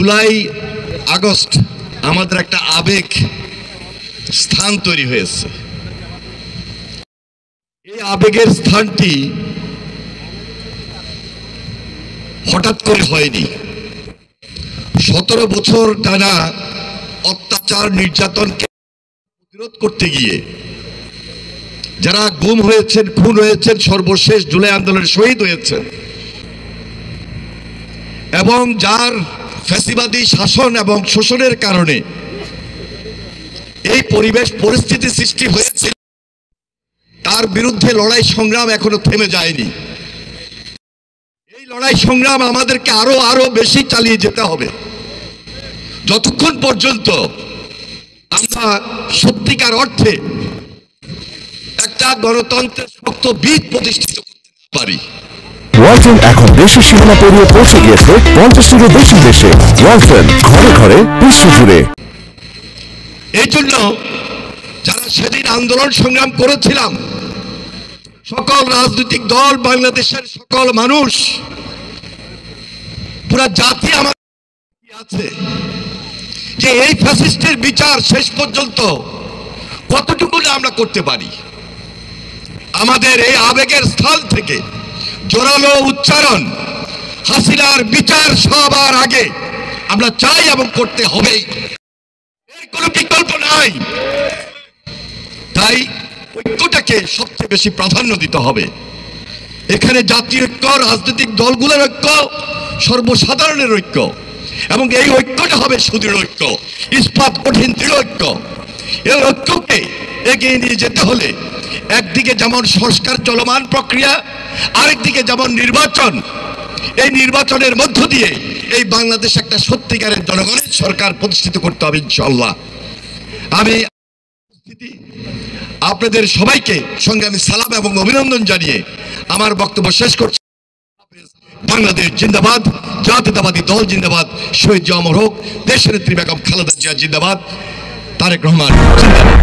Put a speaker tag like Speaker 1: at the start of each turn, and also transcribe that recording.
Speaker 1: July August আমাদের একটা আবেগ স্থান তৈরি হয়েছে। এই আবেগের স্থানটি হঠাৎ করে হয়নি। 17 বছর টানা অত্যাচার নির্যাতনকে প্রতিরোধ করতে গিয়ে যারা গুম হয়েছেন, খুন হয়েছেন, সর্বশেষ জুলাই আন্দোলনে শহীদ হয়েছেন এবং যার ফ্যাসিবাদী শাসন এবং শোষণের কারণে এই পরিস্থিতি সৃষ্টি হয়েছে, তার বিরুদ্ধে লড়াই সংগ্রাম এখনো থেমে যায়নি। এই লড়াই সংগ্রাম আমাদেরকে আরো বেশি চালিয়ে যেতে হবে যতক্ষণ পর্যন্ত আমরা সত্যিকার অর্থে একটা গণতন্ত্রের শক্ত ভিত প্রতিষ্ঠিত করতে পারি।
Speaker 2: ওয়ালটন এখন দেশের সীমানা পেরিয়ে পৌঁছে গিয়েছে 50-টিরও বেশি দেশে। ওয়ালটন ঘরে ঘরে বিশ্বজুড়ে।
Speaker 1: এই জন্য যারা সেদিন আন্দোলন সংগ্রাম করেছিলাম, সকল রাজনৈতিক দল, বাংলাদেশের সকল মানুষ, পুরা জাতি আমার আছে যে এই ফ্যাসিস্টের বিচার শেষ পর্যন্ত কতটুকু আমরা করতে পারি। আমাদের এই আবেগের স্থল থেকে জোরালো উচ্চারণ, হাসিনার বিচার সবার আগে আমরা চাই এবং করতে হবে, এর কোনো বিকল্প নাই। তাই ঐক্যটাকে সবচেয়ে বেশি প্রাধান্য দিতে হবে। এখানে জাতীয় ঐক্য, রাজনৈতিক দলগুলোর ঐক্য, সর্বসাধারণের ঐক্য, এবং এই ঐক্যটা হবে সুদৃঢ় ঐক্য, ইস্পাত কঠিন দৃঢ় ঐক্য। এই ঐক্যকে এগিয়ে নিয়ে যেতে হলে একদিকে যেমন সংস্কার চলমান প্রক্রিয়া, আরেকদিকে যেমন নির্বাচন, এই নির্বাচনের মধ্য দিয়ে এই বাংলাদেশ একটা সত্যিকারের জনগণের সরকার প্রতিষ্ঠিত করতে হবে ইনশাআল্লাহ। আমি আপনাদের সবাইকে সঙ্গে আমি সালাম এবং অভিনন্দন জানিয়ে আমার বক্তব্য শেষ করছি। বাংলাদেশ জিন্দাবাদ, জাতীয়তাবাদী দল জিন্দাবাদ, শহীদ জিয়া অমর হোক, দেশনেত্রী বেগম খালেদা জিয়া জিন্দাবাদ, তারেক রহমান জিন্দাবাদ।